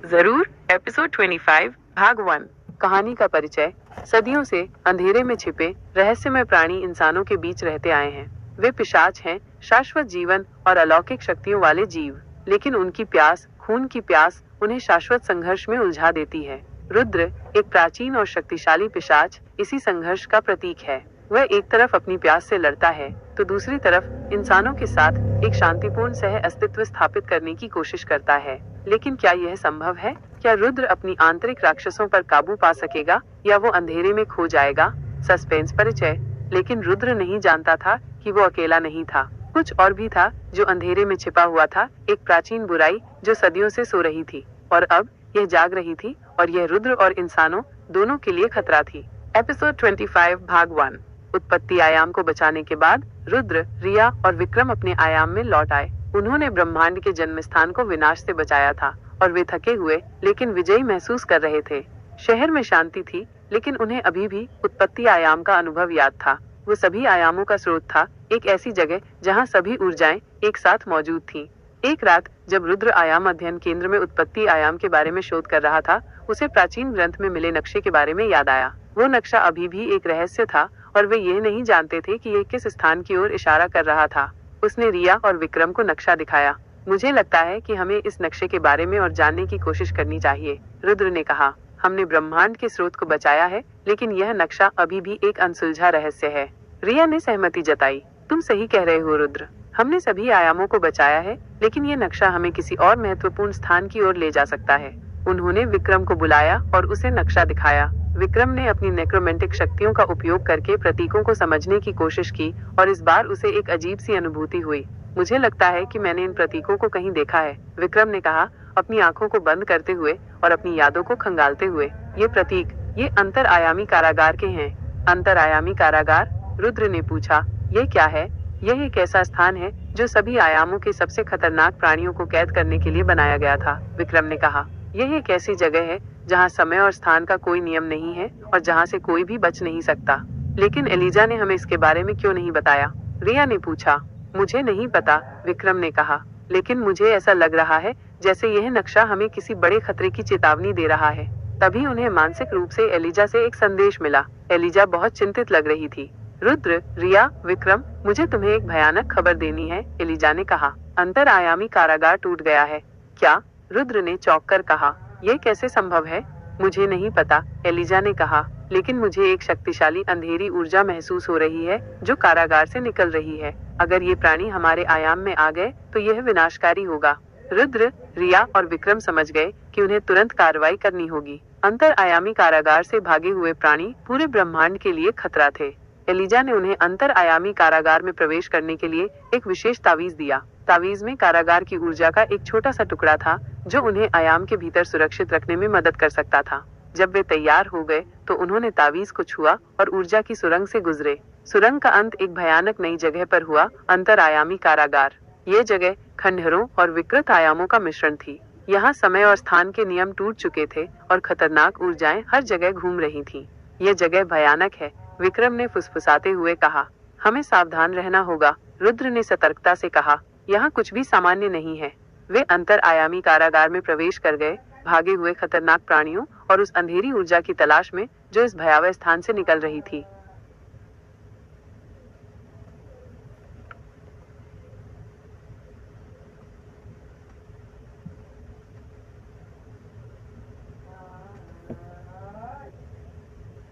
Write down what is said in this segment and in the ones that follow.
जरूर। एपिसोड 25 भाग 1। कहानी का परिचय। सदियों से अंधेरे में छिपे रहस्यमय प्राणी इंसानों के बीच रहते आए हैं। वे पिशाच हैं, शाश्वत जीवन और अलौकिक शक्तियों वाले जीव। लेकिन उनकी प्यास, खून की प्यास, उन्हें शाश्वत संघर्ष में उलझा देती है। रुद्र, एक प्राचीन और शक्तिशाली पिशाच, इसी संघर्ष का प्रतीक है। वह एक तरफ अपनी प्यास से लड़ता है, तो दूसरी तरफ इंसानों के साथ एक शांतिपूर्ण सह अस्तित्व स्थापित करने की कोशिश करता है। लेकिन क्या यह संभव है? क्या रुद्र अपनी आंतरिक राक्षसों पर काबू पा सकेगा या वो अंधेरे में खो जाएगा? सस्पेंस। परिचय। लेकिन रुद्र नहीं जानता था कि वो अकेला नहीं था। कुछ और भी था जो अंधेरे में छिपा हुआ था, एक प्राचीन बुराई जो सदियों से सो रही थी और अब यह जाग रही थी, और यह रुद्र और इंसानों दोनों के लिए खतरा थी। एपिसोड 25 भाग 1। उत्पत्ति आयाम को बचाने के बाद रुद्र, रिया और विक्रम अपने आयाम में लौट आए। उन्होंने ब्रह्मांड के जन्म स्थान को विनाश से बचाया था और वे थके हुए लेकिन विजयी महसूस कर रहे थे। शहर में शांति थी, लेकिन उन्हें अभी भी उत्पत्ति आयाम का अनुभव याद था। वो सभी आयामों का स्रोत था, एक ऐसी जगह जहां सभी ऊर्जाएं एक साथ मौजूद थीं। एक रात जब रुद्र आयाम अध्ययन केंद्र में उत्पत्ति आयाम के बारे में शोध कर रहा था, उसे प्राचीन ग्रंथ में मिले नक्शे के बारे में याद आया। वो नक्शा अभी भी एक रहस्य था और वे ये नहीं जानते थे कि ये किस स्थान की ओर इशारा कर रहा था। उसने रिया और विक्रम को नक्शा दिखाया। मुझे लगता है कि हमें इस नक्शे के बारे में और जानने की कोशिश करनी चाहिए, रुद्र ने कहा। हमने ब्रह्मांड के स्रोत को बचाया है, लेकिन यह नक्शा अभी भी एक अनसुलझा रहस्य है। रिया ने सहमति जताई। तुम सही कह रहे हो रुद्र, हमने सभी आयामों को बचाया है, लेकिन यह नक्शा हमें किसी और महत्वपूर्ण स्थान की ओर ले जा सकता है। उन्होंने विक्रम को बुलाया और उसे नक्शा दिखाया। विक्रम ने अपनी नेक्रोमेंटिक शक्तियों का उपयोग करके प्रतीकों को समझने की कोशिश की और इस बार उसे एक अजीब सी अनुभूति हुई। मुझे लगता है कि मैंने इन प्रतीकों को कहीं देखा है, विक्रम ने कहा, अपनी आंखों को बंद करते हुए और अपनी यादों को खंगालते हुए। ये प्रतीक, ये अंतर आयामी कारागार के हैं। अंतर आयामी कारागार? रुद्र ने पूछा। यह क्या है? यह एक ऐसा स्थान है जो सभी आयामों के सबसे खतरनाक प्राणियों को कैद करने के लिए बनाया गया था, विक्रम ने कहा। यह एक ऐसी जगह है जहां समय और स्थान का कोई नियम नहीं है और जहां से कोई भी बच नहीं सकता। लेकिन एलिजा ने हमें इसके बारे में क्यों नहीं बताया? रिया ने पूछा। मुझे नहीं पता, विक्रम ने कहा, लेकिन मुझे ऐसा लग रहा है जैसे यह नक्शा हमें किसी बड़े खतरे की चेतावनी दे रहा है। तभी उन्हें मानसिक रूप से एलिजा से एक संदेश मिला। एलिजा बहुत चिंतित लग रही थी। रुद्र, रिया, विक्रम, मुझे तुम्हें एक भयानक खबर देनी है, एलिजा ने कहा। अंतर आयामी कारागार टूट गया है। क्या? रुद्र ने चौंक कर कहा। यह कैसे संभव है? मुझे नहीं पता, एलिजा ने कहा, लेकिन मुझे एक शक्तिशाली अंधेरी ऊर्जा महसूस हो रही है जो कारागार से निकल रही है। अगर ये प्राणी हमारे आयाम में आ गए तो यह विनाशकारी होगा। रुद्र, रिया और विक्रम समझ गए कि उन्हें तुरंत कार्रवाई करनी होगी। अंतर आयामी कारागार से भागे हुए प्राणी पूरे ब्रह्मांड के लिए खतरा थे। एलिजा ने उन्हें अंतर आयामी कारागार में प्रवेश करने के लिए एक विशेष तावीज दिया। तावीज में कारागार की ऊर्जा का एक छोटा सा टुकड़ा था जो उन्हें आयाम के भीतर सुरक्षित रखने में मदद कर सकता था। जब वे तैयार हो गए तो उन्होंने तावीज को छुआ और ऊर्जा की सुरंग से गुजरे। सुरंग का अंत एक भयानक नई जगह पर हुआ, अंतर आयामी कारागार। ये जगह खंडहरों और विकृत आयामों का मिश्रण थी। यहाँ समय और स्थान के नियम टूट चुके थे और खतरनाक ऊर्जाएं हर जगह घूम रही थीं। ये जगह भयानक है, विक्रम ने फुसफुसाते हुए कहा। हमें सावधान रहना होगा, रुद्र ने सतर्कता से कहा। यहाँ कुछ भी सामान्य नहीं है। वे अंतर आयामी कारागार में प्रवेश कर गए, भागे हुए खतरनाक प्राणियों और उस अंधेरी ऊर्जा की तलाश में जो इस भयावह स्थान से निकल रही थी।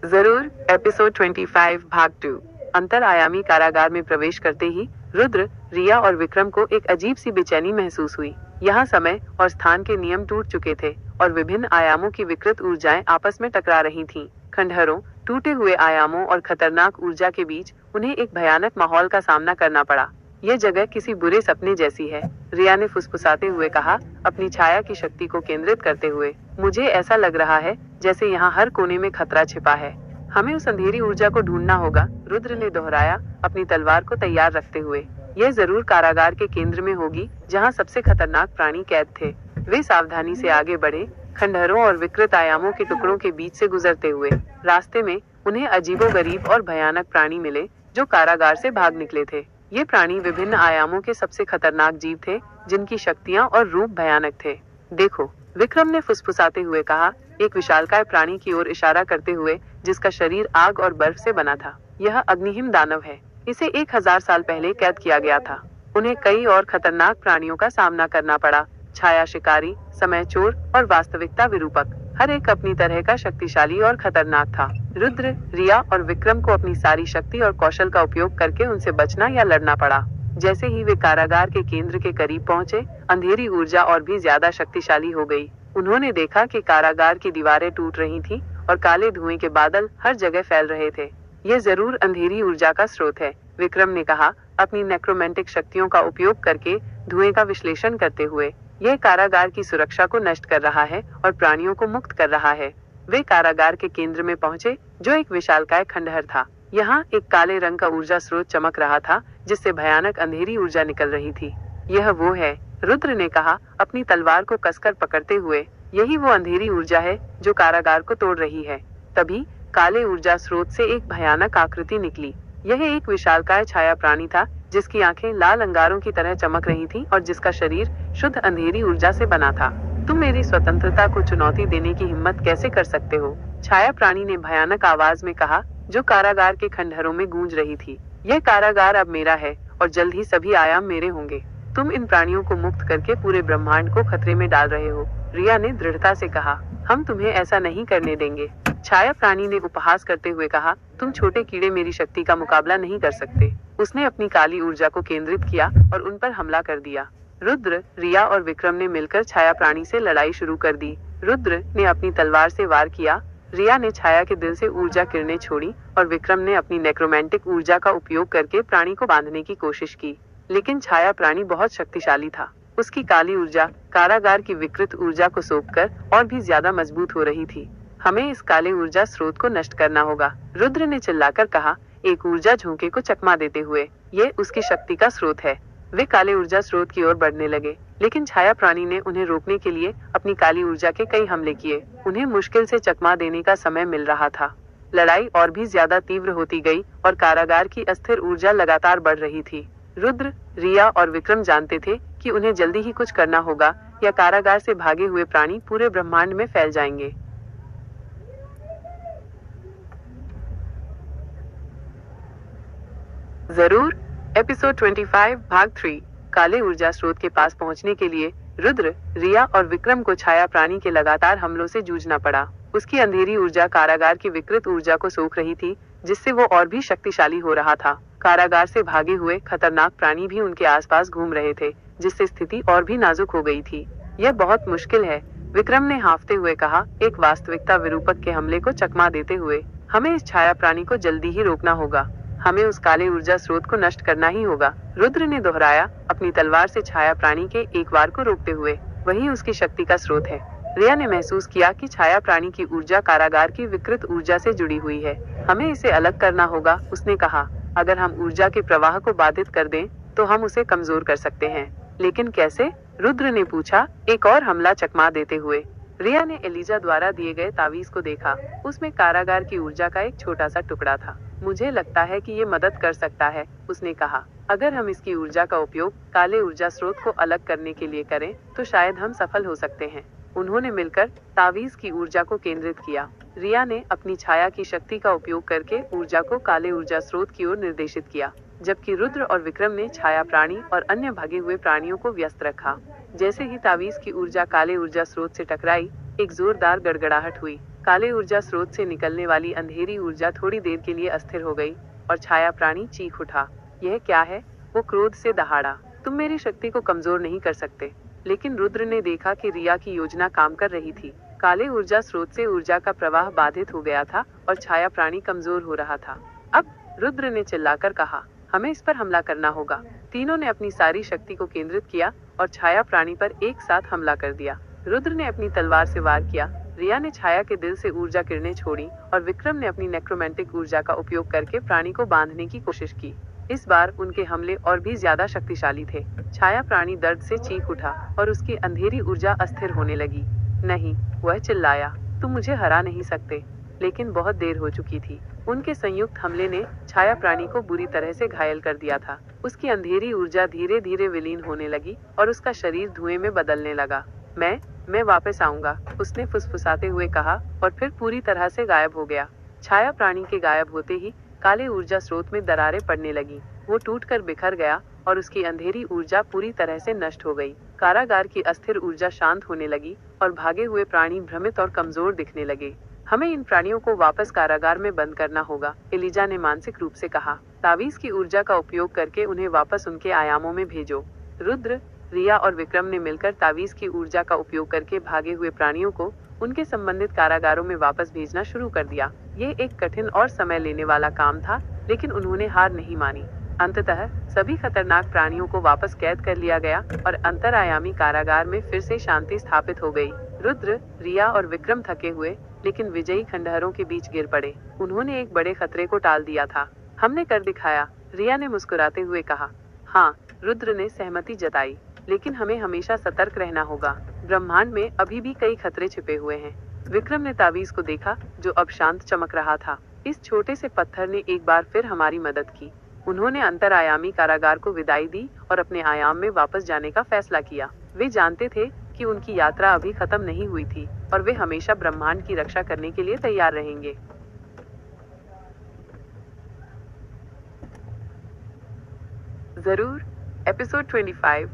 जरूर। एपिसोड 25 भाग 2। अंतर आयामी कारागार में प्रवेश करते ही रुद्र, रिया और विक्रम को एक अजीब सी बेचैनी महसूस हुई। यहाँ समय और स्थान के नियम टूट चुके थे और विभिन्न आयामों की विकृत ऊर्जाएं आपस में टकरा रही थीं। खंडहरों, टूटे हुए आयामों और खतरनाक ऊर्जा के बीच उन्हें एक भयानक माहौल का सामना करना पड़ा। यह जगह किसी बुरे सपने जैसी है, रिया ने फुसफुसाते हुए कहा, अपनी छाया की शक्ति को केंद्रित करते हुए। मुझे ऐसा लग रहा है जैसे यहाँ हर कोने में खतरा छिपा है। हमें उस अंधेरी ऊर्जा को ढूंढना होगा, रुद्र ने दोहराया, अपनी तलवार को तैयार रखते हुए। यह जरूर कारागार के केंद्र में होगी जहाँ सबसे खतरनाक प्राणी कैद थे। वे सावधानी से आगे बढ़े, खंडहरों और विकृत आयामों के टुकड़ों के बीच से गुजरते हुए। रास्ते में उन्हें अजीबोगरीब और भयानक प्राणी मिले जो कारागार से भाग निकले थे। ये प्राणी विभिन्न आयामों के सबसे खतरनाक जीव थे जिनकी शक्तियां और रूप भयानक थे। देखो, विक्रम ने फुसफुसाते हुए कहा, एक विशालकाय प्राणी की ओर इशारा करते हुए, जिसका शरीर आग और बर्फ से बना था। यह अग्निहिम दानव है। इसे 1000 साल पहले कैद किया गया था। उन्हें कई और खतरनाक प्राणियों का सामना करना पड़ा, छाया शिकारी, समय चोर और वास्तविकता विरूपक। हर एक अपनी तरह का शक्तिशाली और खतरनाक था। रुद्र, रिया और विक्रम को अपनी सारी शक्ति और कौशल का उपयोग करके उनसे बचना या लड़ना पड़ा। जैसे ही वे कारागार के केंद्र के करीब पहुंचे, अंधेरी ऊर्जा और भी ज्यादा शक्तिशाली हो गई। उन्होंने देखा कि कारागार की दीवारें टूट रही थीं और काले धुएं के बादल हर जगह फैल रहे थे। ये जरूर अंधेरी ऊर्जा का स्रोत है, विक्रम ने कहा, अपनी नेक्रोमेंटिक शक्तियों का उपयोग करके धुएं का विश्लेषण करते हुए। यह कारागार की सुरक्षा को नष्ट कर रहा है और प्राणियों को मुक्त कर रहा है। वे कारागार के केंद्र में पहुंचे, जो एक विशालकाय खंडहर था। यहाँ एक काले रंग का ऊर्जा स्रोत चमक रहा था, जिससे भयानक अंधेरी ऊर्जा निकल रही थी। यह वो है, रुद्र ने कहा, अपनी तलवार को कसकर पकड़ते हुए। यही वो अंधेरी ऊर्जा है जो कारागार को तोड़ रही है। तभी काले ऊर्जा स्रोत से एक भयानक आकृति निकली। यह एक विशालकाय छाया प्राणी था, जिसकी आंखें लाल अंगारों की तरह चमक रही थीं और जिसका शरीर शुद्ध अंधेरी ऊर्जा से बना था। तुम मेरी स्वतंत्रता को चुनौती देने की हिम्मत कैसे कर सकते हो? छाया प्राणी ने भयानक आवाज में कहा, जो कारागार के खंडहरों में गूंज रही थी। यह कारागार अब मेरा है और जल्द ही सभी आयाम मेरे होंगे। तुम इन प्राणियों को मुक्त करके पूरे ब्रह्मांड को खतरे में डाल रहे हो, रिया ने दृढ़ता से कहा। हम तुम्हें ऐसा नहीं करने देंगे, छाया प्राणी ने उपहास करते हुए कहा। तुम छोटे कीड़े मेरी शक्ति का मुकाबला नहीं कर सकते। उसने अपनी काली ऊर्जा को केंद्रित किया और उन पर हमला कर दिया। रुद्र, रिया और विक्रम ने मिलकर छाया प्राणी से लड़ाई शुरू कर दी। रुद्र ने अपनी तलवार से वार किया, रिया ने छाया के दिल से ऊर्जा किरणें छोड़ी और विक्रम ने अपनी नेक्रोमेंटिक ऊर्जा का उपयोग करके प्राणी को बांधने की कोशिश की। लेकिन छाया प्राणी बहुत शक्तिशाली था। उसकी काली ऊर्जा कारागार की विकृत ऊर्जा को सोखकर और भी ज्यादा मजबूत हो रही थी। हमें इस काले ऊर्जा स्रोत को नष्ट करना होगा, रुद्र ने चिल्लाकर कहा, एक ऊर्जा झोंके को चकमा देते हुए। ये उसकी शक्ति का स्रोत है। वे काले ऊर्जा स्रोत की ओर बढ़ने लगे, लेकिन छाया प्राणी ने उन्हें रोकने के लिए अपनी काली ऊर्जा के कई हमले किए। उन्हें मुश्किल से चकमा देने का समय मिल रहा था। लड़ाई और भी ज्यादा तीव्र होती गई और कारागार की अस्थिर ऊर्जा लगातार बढ़ रही थी। रुद्र, रिया और विक्रम जानते थे कि उन्हें जल्दी ही कुछ करना होगा या कारागार से भागे हुए प्राणी पूरे ब्रह्मांड में फैल जाएंगे। जरूर। एपिसोड 25 भाग 3। काले ऊर्जा स्रोत के पास पहुंचने के लिए रुद्र, रिया और विक्रम को छाया प्राणी के लगातार हमलों से जूझना पड़ा। उसकी अंधेरी ऊर्जा कारागार की विकृत ऊर्जा को सोख रही थी, जिससे वो और भी शक्तिशाली हो रहा था। कारागार से भागे हुए खतरनाक प्राणी भी उनके आसपास घूम रहे थे, जिससे स्थिति और भी नाजुक हो गई थी। यह बहुत मुश्किल है, विक्रम ने हांफते हुए कहा, एक वास्तविकता विरूपक के हमले को चकमा देते हुए। हमें इस छाया प्राणी को जल्दी ही रोकना होगा। हमें उस काले ऊर्जा स्रोत को नष्ट करना ही होगा, रुद्र ने दोहराया, अपनी तलवार से छाया प्राणी के एक वार को रोकते हुए। वही उसकी शक्ति का स्रोत है। रिया ने महसूस किया कि छाया प्राणी की ऊर्जा कारागार की विकृत ऊर्जा से जुड़ी हुई है। हमें इसे अलग करना होगा, उसने कहा। अगर हम ऊर्जा के प्रवाह को बाधित कर दें, तो हम उसे कमजोर कर सकते हैं। लेकिन कैसे? रुद्र ने पूछा, एक और हमला चकमा देते हुए। रिया ने एलिजा द्वारा दिए गए तावीज को देखा। उसमें कारागार की ऊर्जा का एक छोटा सा टुकड़ा था। मुझे लगता है कि ये मदद कर सकता है, उसने कहा। अगर हम इसकी ऊर्जा का उपयोग काले ऊर्जा स्रोत को अलग करने के लिए करें, तो शायद हम सफल हो सकते हैं। उन्होंने मिलकर तावीज की ऊर्जा को केंद्रित किया। रिया ने अपनी छाया की शक्ति का उपयोग करके ऊर्जा को काले ऊर्जा स्रोत की ओर निर्देशित किया, जबकि रुद्र और विक्रम ने छाया प्राणी और अन्य भागे हुए प्राणियों को व्यस्त रखा। जैसे ही तावीज की ऊर्जा काले ऊर्जा स्रोत से टकराई, एक जोरदार गड़गड़ाहट हुई। काले ऊर्जा स्रोत से निकलने वाली अंधेरी ऊर्जा थोड़ी देर के लिए अस्थिर हो गई और छाया प्राणी चीख उठा। यह क्या है? वो क्रोध से दहाड़ा। तुम मेरी शक्ति को कमजोर नहीं कर सकते। लेकिन रुद्र ने देखा कि रिया की योजना काम कर रही थी। काले ऊर्जा स्रोत से ऊर्जा का प्रवाह बाधित हो गया था और छाया प्राणी कमजोर हो रहा था। अब, रुद्र ने चिल्लाकर कहा, हमें इस पर हमला करना होगा। तीनों ने अपनी सारी शक्ति को केंद्रित किया और छाया प्राणी पर एक साथ हमला कर दिया। रुद्र ने अपनी तलवार से वार किया, रिया ने छाया के दिल से ऊर्जा किरणें छोड़ी और विक्रम ने अपनी नेक्रोमेंटिक ऊर्जा का उपयोग करके प्राणी को बांधने की कोशिश की। इस बार उनके हमले और भी ज्यादा शक्तिशाली थे। छाया प्राणी दर्द से चीख उठा और उसकी अंधेरी ऊर्जा अस्थिर होने लगी। नहीं, वह चिल्लाया, तुम मुझे हरा नहीं सकते। लेकिन बहुत देर हो चुकी थी। उनके संयुक्त हमले ने छाया प्राणी को बुरी तरह से घायल कर दिया था। उसकी अंधेरी ऊर्जा धीरे धीरे विलीन होने लगी और उसका शरीर धुएं में बदलने लगा। मैं मैं वापस आऊंगा, उसने फुसफुसाते हुए कहा और फिर पूरी तरह से गायब हो गया। छाया प्राणी के गायब होते ही काले ऊर्जा स्रोत में दरारें पड़ने लगी। वो टूटकर बिखर गया और उसकी अंधेरी ऊर्जा पूरी तरह से नष्ट हो गई। कारागार की अस्थिर ऊर्जा शांत होने लगी और भागे हुए प्राणी भ्रमित और कमजोर दिखने लगे। हमें इन प्राणियों को वापस कारागार में बंद करना होगा, एलिजा ने मानसिक रूप से कहा। तावीज की ऊर्जा का उपयोग करके उन्हें वापस उनके आयामों में भेजो। रुद्र, रिया और विक्रम ने मिलकर तावीज की ऊर्जा का उपयोग करके भागे हुए प्राणियों को उनके संबंधित कारागारों में वापस भेजना शुरू कर दिया। ये एक कठिन और समय लेने वाला काम था, लेकिन उन्होंने हार नहीं मानी। अंततः सभी खतरनाक प्राणियों को वापस कैद कर लिया गया और अंतरआयामी कारागार में फिर से शांति स्थापित हो गई। रुद्र, रिया और विक्रम थके हुए लेकिन विजयी खंडहरों के बीच गिर पड़े। उन्होंने एक बड़े खतरे को टाल दिया था। हमने कर दिखाया, रिया ने मुस्कुराते हुए कहा। हाँ, रुद्र ने सहमति जताई, लेकिन हमें हमेशा सतर्क रहना होगा। ब्रह्मांड में अभी भी कई खतरे छिपे हुए हैं। विक्रम ने तावीज को देखा जो अब शांत चमक रहा था। इस छोटे से पत्थर ने एक बार फिर हमारी मदद की। उन्होंने अंतरआयामी कारागार को विदाई दी और अपने आयाम में वापस जाने का फैसला किया। वे जानते थे कि उनकी यात्रा अभी खत्म नहीं हुई थी और वे हमेशा ब्रह्मांड की रक्षा करने के लिए तैयार रहेंगे। जरूर। एपिसोड 25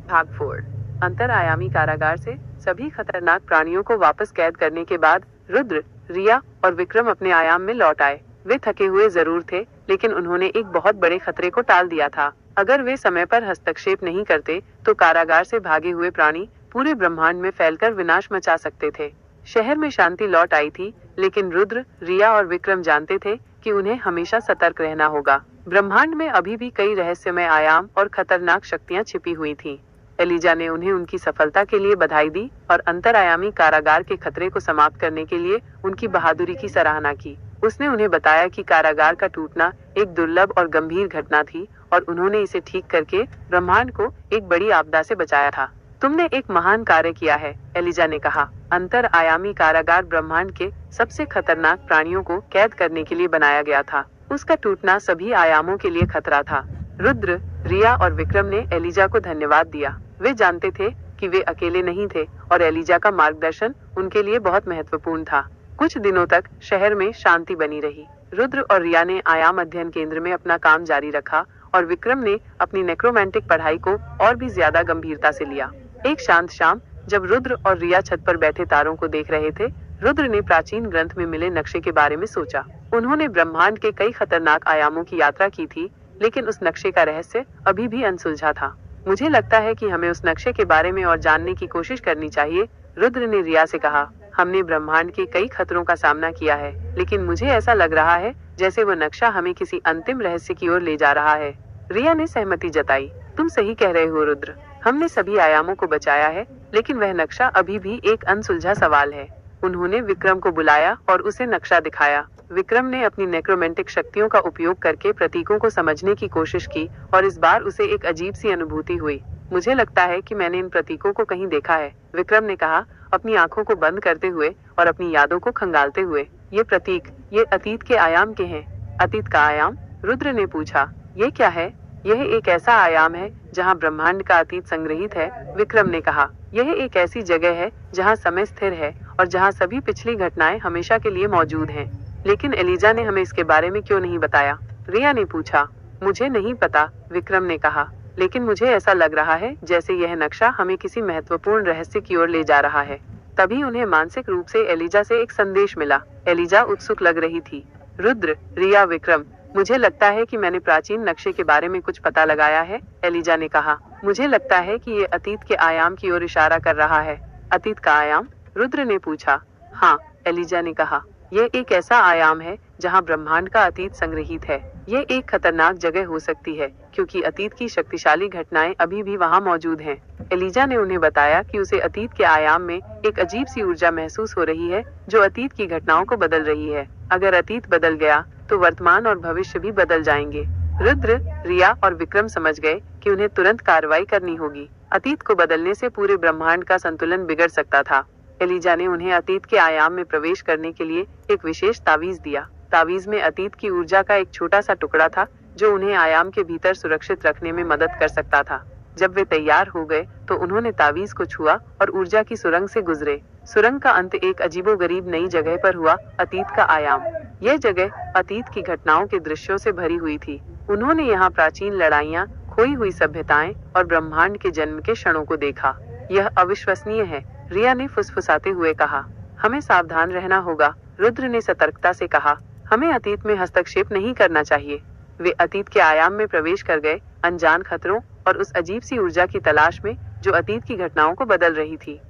भाग 4। अंतरआयामी कारागार से सभी खतरनाक प्राणियों को वापस कैद करने के बाद रुद्र, रिया और विक्रम अपने आयाम में लौट आए। वे थके हुए जरूर थे, लेकिन उन्होंने एक बहुत बड़े खतरे को टाल दिया था। अगर वे समय पर हस्तक्षेप नहीं करते तो कारागार से भागे हुए प्राणी पूरे ब्रह्मांड में फैलकर विनाश मचा सकते थे। शहर में शांति लौट आई थी, लेकिन रुद्र, रिया और विक्रम जानते थे कि उन्हें हमेशा सतर्क रहना होगा। ब्रह्मांड में अभी भी कई रहस्यमय आयाम और खतरनाक शक्तियां छिपी हुई थीं। एलिजा ने उन्हें उनकी सफलता के लिए बधाई दी और अंतरआयामी कारागार के खतरे को समाप्त करने के लिए उनकी बहादुरी की सराहना की। उसने उन्हें बताया कि कारागार का टूटना एक दुर्लभ और गंभीर घटना थी और उन्होंने इसे ठीक करके ब्रह्मांड को एक बड़ी आपदा से बचाया था। तुमने एक महान कार्य किया है, एलिजा ने कहा। अंतरआयामी कारागार ब्रह्मांड के सबसे खतरनाक प्राणियों को कैद करने के लिए बनाया गया था। उसका टूटना सभी आयामों के लिए खतरा था। रुद्र, रिया और विक्रम ने एलिजा को धन्यवाद दिया। वे जानते थे कि वे अकेले नहीं थे और एलिजा का मार्गदर्शन उनके लिए बहुत महत्वपूर्ण था। कुछ दिनों तक शहर में शांति बनी रही। रुद्र और रिया ने आयाम अध्ययन केंद्र में अपना काम जारी रखा और विक्रम ने अपनी नेक्रोमैंटिक पढ़ाई को और भी ज्यादा गंभीरता से लिया। एक शांत शाम, जब रुद्र और रिया छत पर बैठे तारों को देख रहे थे, रुद्र ने प्राचीन ग्रंथ में मिले नक्शे के बारे में सोचा। उन्होंने ब्रह्मांड के कई खतरनाक आयामों की यात्रा की थी, लेकिन उस नक्शे का रहस्य अभी भी अनसुलझा था। मुझे लगता है कि हमें उस नक्शे के बारे में और जानने की कोशिश करनी चाहिए, रुद्र ने रिया से कहा। हमने ब्रह्मांड के कई खतरों का सामना किया है, लेकिन मुझे ऐसा लग रहा है जैसे वो नक्शा हमें किसी अंतिम रहस्य की ओर ले जा रहा है। रिया ने सहमति जताई। तुम सही कह रहे हो रुद्र, हमने सभी आयामों को बचाया है, लेकिन वह नक्शा अभी भी एक अनसुलझा सवाल है। उन्होंने विक्रम को बुलाया और उसे नक्शा दिखाया। विक्रम ने अपनी नेक्रोमेंटिक शक्तियों का उपयोग करके प्रतीकों को समझने की कोशिश की और इस बार उसे एक अजीब सी अनुभूति हुई। मुझे लगता है कि मैंने इन प्रतीकों को कहीं देखा है, विक्रम ने कहा, अपनी आंखों को बंद करते हुए और अपनी यादों को खंगालते हुए। ये प्रतीक, ये अतीत के आयाम के हैं। अतीत का आयाम? रुद्र ने पूछा। ये क्या है? यह एक ऐसा आयाम है जहाँ ब्रह्मांड का अतीत संग्रहित है, विक्रम ने कहा। यह एक ऐसी जगह है जहाँ समय स्थिर है और जहाँ सभी पिछली घटनाएं हमेशा के लिए मौजूद हैं। लेकिन एलिजा ने हमें इसके बारे में क्यों नहीं बताया? रिया ने पूछा। मुझे नहीं पता, विक्रम ने कहा, लेकिन मुझे ऐसा लग रहा है जैसे यह नक्शा हमें किसी महत्वपूर्ण रहस्य की ओर ले जा रहा है। तभी उन्हें मानसिक रूप से एलिजा से एक संदेश मिला। एलिजा उत्सुक लग रही थी। रुद्र, रिया, विक्रम, मुझे लगता है कि मैंने प्राचीन नक्शे के बारे में कुछ पता लगाया है, एलिजा ने कहा। मुझे लगता है कि ये अतीत के आयाम की ओर इशारा कर रहा है। अतीत का आयाम? रुद्र ने पूछा। हाँ, एलिजा ने कहा। यह एक ऐसा आयाम है जहाँ ब्रह्मांड का अतीत संग्रहित है। ये एक खतरनाक जगह हो सकती है क्योंकि अतीत की शक्तिशाली घटनाएं अभी भी वहाँ मौजूद हैं। एलिजा ने उन्हें बताया कि उसे अतीत के आयाम में एक अजीब सी ऊर्जा महसूस हो रही है जो अतीत की घटनाओं को बदल रही है। अगर अतीत बदल गया तो वर्तमान और भविष्य भी बदल जाएंगे। रुद्र, रिया और विक्रम समझ गए कि उन्हें तुरंत कार्रवाई करनी होगी। अतीत को बदलने से पूरे ब्रह्मांड का संतुलन बिगड़ सकता था। एलिजा ने उन्हें अतीत के आयाम में प्रवेश करने के लिए एक विशेष तावीज दिया। तावीज में अतीत की ऊर्जा का एक छोटा सा टुकड़ा था जो उन्हें आयाम के भीतर सुरक्षित रखने में मदद कर सकता था। जब वे तैयार हो गए तो उन्होंने तावीज को छुआ और ऊर्जा की सुरंग से गुजरे। सुरंग का अंत एक अजीबोगरीब नई जगह पर हुआ, अतीत का आयाम। यह जगह अतीत की घटनाओं के दृश्यों से भरी हुई थी। उन्होंने यहाँ प्राचीन लड़ाइयाँ, खोई हुई सभ्यताएं और ब्रह्मांड के जन्म के क्षणों को देखा। यह अविश्वसनीय है, रिया ने फुसफुसाते हुए कहा। हमें सावधान रहना होगा, रुद्र ने सतर्कता से कहा। हमें अतीत में हस्तक्षेप नहीं करना चाहिए। वे अतीत के आयाम में प्रवेश कर गए, अनजान खतरों और उस अजीब सी ऊर्जा की तलाश में जो अतीत की घटनाओं को बदल रही थी।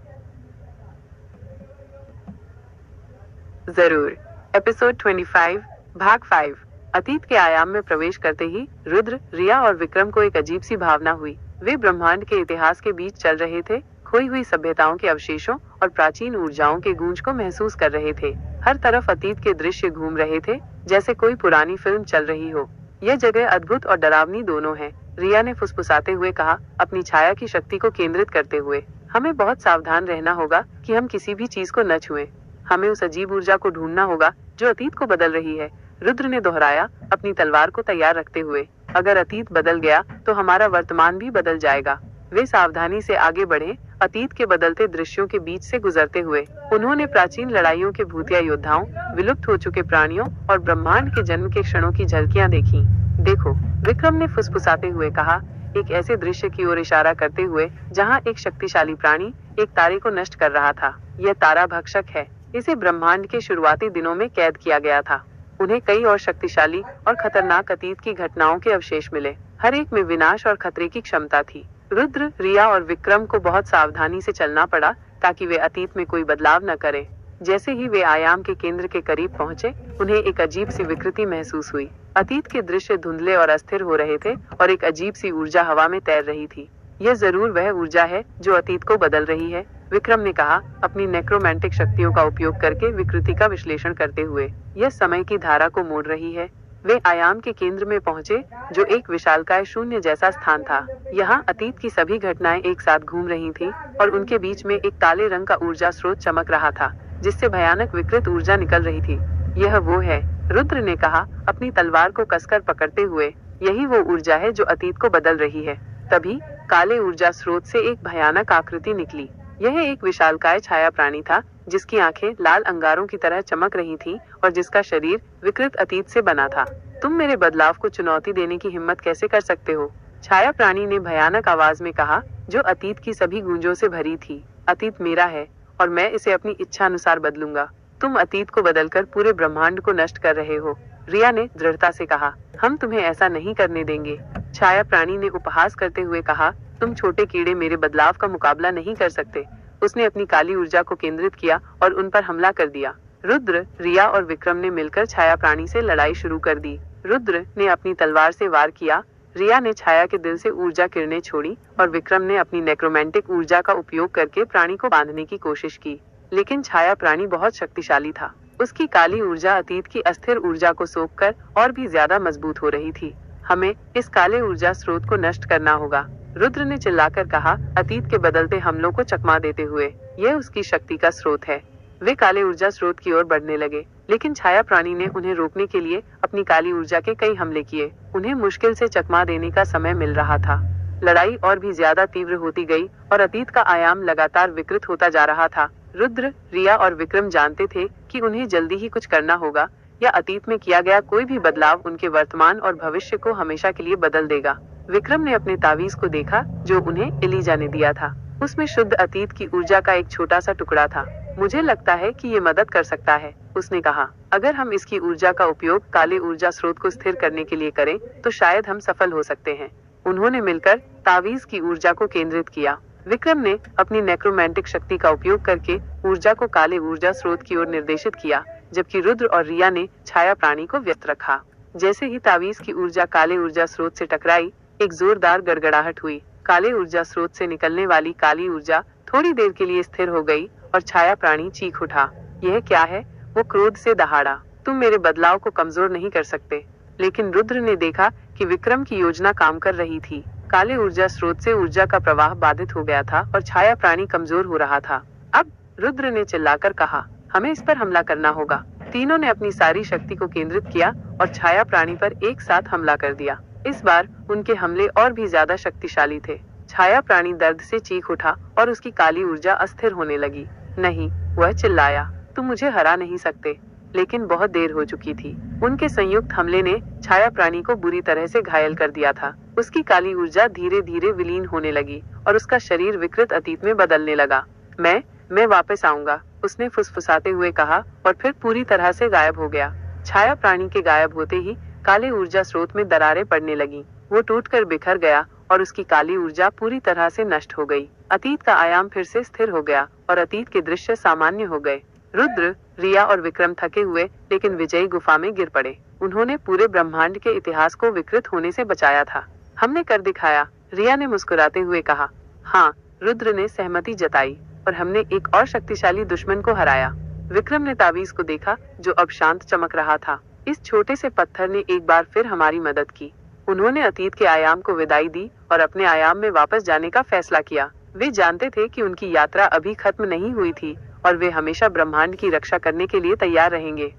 जरूर। एपिसोड 25 भाग 5। अतीत के आयाम में प्रवेश करते ही रुद्र, रिया और विक्रम को एक अजीब सी भावना हुई। वे ब्रह्मांड के इतिहास के बीच चल रहे थे, खोई हुई सभ्यताओं के अवशेषों और प्राचीन ऊर्जाओं के गूंज को महसूस कर रहे थे। हर तरफ अतीत के दृश्य घूम रहे थे, जैसे कोई पुरानी फिल्म चल रही हो। यह जगह अद्भुत और डरावनी दोनों है, रिया ने फुसफुसाते हुए कहा, अपनी छाया की शक्ति को केंद्रित करते हुए। हमें बहुत सावधान रहना होगा कि हम किसी भी चीज को न छुएं। हमें उस अजीब ऊर्जा को ढूंढना होगा जो अतीत को बदल रही है, रुद्र ने दोहराया, अपनी तलवार को तैयार रखते हुए। अगर अतीत बदल गया तो हमारा वर्तमान भी बदल जाएगा। वे सावधानी से आगे बढ़े, अतीत के बदलते दृश्यों के बीच से गुजरते हुए। उन्होंने प्राचीन लड़ाइयों के भूतिया योद्धाओं, विलुप्त हो चुके प्राणियों और ब्रह्मांड के जन्म के क्षणों की झलकियां देखी। देखो, विक्रम ने फुसफुसाते हुए कहा, एक ऐसे दृश्य की ओर इशारा करते हुए जहां एक शक्तिशाली प्राणी एक तारे को नष्ट कर रहा था। यह तारा भक्षक है। इसे ब्रह्मांड के शुरुआती दिनों में कैद किया गया था। उन्हें कई और शक्तिशाली और खतरनाक अतीत की घटनाओं के अवशेष मिले। हर एक में विनाश और खतरे की क्षमता थी। रुद्र, रिया और विक्रम को बहुत सावधानी से चलना पड़ा ताकि वे अतीत में कोई बदलाव न करें। जैसे ही वे आयाम के केंद्र के करीब पहुंचे, उन्हें एक अजीब सी विकृति महसूस हुई। अतीत के दृश्य धुंधले और अस्थिर हो रहे थे और एक अजीब सी ऊर्जा हवा में तैर रही थी। यह जरूर वह ऊर्जा है जो अतीत को बदल रही है, विक्रम ने कहा, अपनी नेक्रोमैंटिक शक्तियों का उपयोग करके विकृति का विश्लेषण करते हुए। यह समय की धारा को मोड़ रही है। वे आयाम के केंद्र में पहुंचे, जो एक विशालकाय शून्य जैसा स्थान था। यहाँ अतीत की सभी घटनाएं एक साथ घूम रही थीं और उनके बीच में एक काले रंग का ऊर्जा स्रोत चमक रहा था, जिससे भयानक विकृत ऊर्जा निकल रही थी। यह वो है, रुद्र ने कहा, अपनी तलवार को कसकर पकड़ते हुए। यही वो ऊर्जा है जो अतीत को बदल रही है। तभी काले ऊर्जा स्रोत से एक भयानक आकृति निकली। यह एक विशालकाय छाया प्राणी था, जिसकी आंखें लाल अंगारों की तरह चमक रही थीं और जिसका शरीर विकृत अतीत से बना था। तुम मेरे बदलाव को चुनौती देने की हिम्मत कैसे कर सकते हो? छाया प्राणी ने भयानक आवाज में कहा, जो अतीत की सभी गूंजों से भरी थी। अतीत मेरा है और मैं इसे अपनी इच्छा अनुसार बदलूंगा। तुम अतीत को बदलकर पूरे ब्रह्मांड को नष्ट कर रहे हो, रिया ने दृढ़ता से कहा। हम तुम्हें ऐसा नहीं करने देंगे, छाया प्राणी ने उपहास करते हुए कहा। तुम छोटे कीड़े मेरे बदलाव का मुकाबला नहीं कर सकते। उसने अपनी काली ऊर्जा को केंद्रित किया और उन पर हमला कर दिया। रुद्र, रिया और विक्रम ने मिलकर छाया प्राणी से लड़ाई शुरू कर दी। रुद्र ने अपनी तलवार से वार किया, रिया ने छाया के दिल से ऊर्जा किरणें छोड़ी और विक्रम ने अपनी नेक्रोमैंटिक ऊर्जा का उपयोग करके प्राणी को बांधने की कोशिश की। लेकिन छाया प्राणी बहुत शक्तिशाली था। उसकी काली ऊर्जा अतीत की अस्थिर ऊर्जा को सोखकर और भी ज्यादा मजबूत हो रही थी। हमें इस काले ऊर्जा स्रोत को नष्ट करना होगा, रुद्र ने चिल्लाकर कहा, अतीत के बदलते हमलों को चकमा देते हुए। यह उसकी शक्ति का स्रोत है। वे काले ऊर्जा स्रोत की ओर बढ़ने लगे, लेकिन छाया प्राणी ने उन्हें रोकने के लिए अपनी काली ऊर्जा के कई हमले किए। उन्हें मुश्किल से चकमा देने का समय मिल रहा था। लड़ाई और भी ज्यादा तीव्र होती गई और अतीत का आयाम लगातार विकृत होता जा रहा था। रुद्र, रिया और विक्रम जानते थे कि उन्हें जल्दी ही कुछ करना होगा, या अतीत में किया गया कोई भी बदलाव उनके वर्तमान और भविष्य को हमेशा के लिए बदल देगा। विक्रम ने अपने तावीज को देखा, जो उन्हें एलिजा ने दिया था। उसमें शुद्ध अतीत की ऊर्जा का एक छोटा सा टुकड़ा था। मुझे लगता है कि ये मदद कर सकता है, उसने कहा। अगर हम इसकी ऊर्जा का उपयोग काले ऊर्जा स्रोत को स्थिर करने के लिए करें, तो शायद हम सफल हो सकते हैं। उन्होंने मिलकर तावीज की ऊर्जा को केंद्रित किया। विक्रम ने अपनी नेक्रोमैंटिक शक्ति का उपयोग करके ऊर्जा को काले ऊर्जा स्रोत की ओर निर्देशित किया, जबकि रुद्र और रिया ने छाया प्राणी को व्यस्त रखा। जैसे ही तावीज की ऊर्जा काले ऊर्जा स्रोत से टकराई, एक जोरदार गड़गड़ाहट हुई। काले ऊर्जा स्रोत से निकलने वाली काली ऊर्जा थोड़ी देर के लिए स्थिर हो गई और छाया प्राणी चीख उठा। यह क्या है? वो क्रोध से दहाड़ा। तुम मेरे बदलाव को कमजोर नहीं कर सकते। लेकिन रुद्र ने देखा कि विक्रम की योजना काम कर रही थी। काले ऊर्जा स्रोत से ऊर्जा का प्रवाह बाधित हो गया था और छाया प्राणी कमजोर हो रहा था। अब रुद्र ने चिल्लाकर कहा, हमें इस पर हमला करना होगा। तीनों ने अपनी सारी शक्ति को केंद्रित किया और छाया प्राणी पर एक साथ हमला कर दिया। इस बार उनके हमले और भी ज्यादा शक्तिशाली थे। छाया प्राणी दर्द से चीख उठा और उसकी काली ऊर्जा अस्थिर होने लगी। नहीं, वह चिल्लाया, तुम मुझे हरा नहीं सकते। लेकिन बहुत देर हो चुकी थी। उनके संयुक्त हमले ने छाया प्राणी को बुरी तरह से घायल कर दिया था। उसकी काली ऊर्जा धीरे धीरे विलीन होने लगी और उसका शरीर विकृत अतीत में बदलने लगा। मैं वापस आऊंगा, उसने फुसफुसाते हुए कहा और फिर पूरी तरह से गायब हो गया। छाया प्राणी के गायब होते ही काले ऊर्जा स्रोत में दरारें पड़ने लगी। वो टूटकर बिखर गया और उसकी काली ऊर्जा पूरी तरह से नष्ट हो गई। अतीत का आयाम फिर से स्थिर हो गया और अतीत के दृश्य सामान्य हो गए। रुद्र, रिया और विक्रम थके हुए लेकिन विजयी गुफा में गिर पड़े। उन्होंने पूरे ब्रह्मांड के इतिहास को विकृत होने से बचाया था। हमने कर दिखाया, रिया ने मुस्कुराते हुए कहा। हाँ, रुद्र ने सहमति जताई, और हमने एक और शक्तिशाली दुश्मन को हराया। विक्रम ने तावीज को देखा जो अब शांत चमक रहा था। इस छोटे से पत्थर ने एक बार फिर हमारी मदद की। उन्होंने अतीत के आयाम को विदाई दी और अपने आयाम में वापस जाने का फैसला किया। वे जानते थे कि उनकी यात्रा अभी खत्म नहीं हुई थी और वे हमेशा ब्रह्मांड की रक्षा करने के लिए तैयार रहेंगे।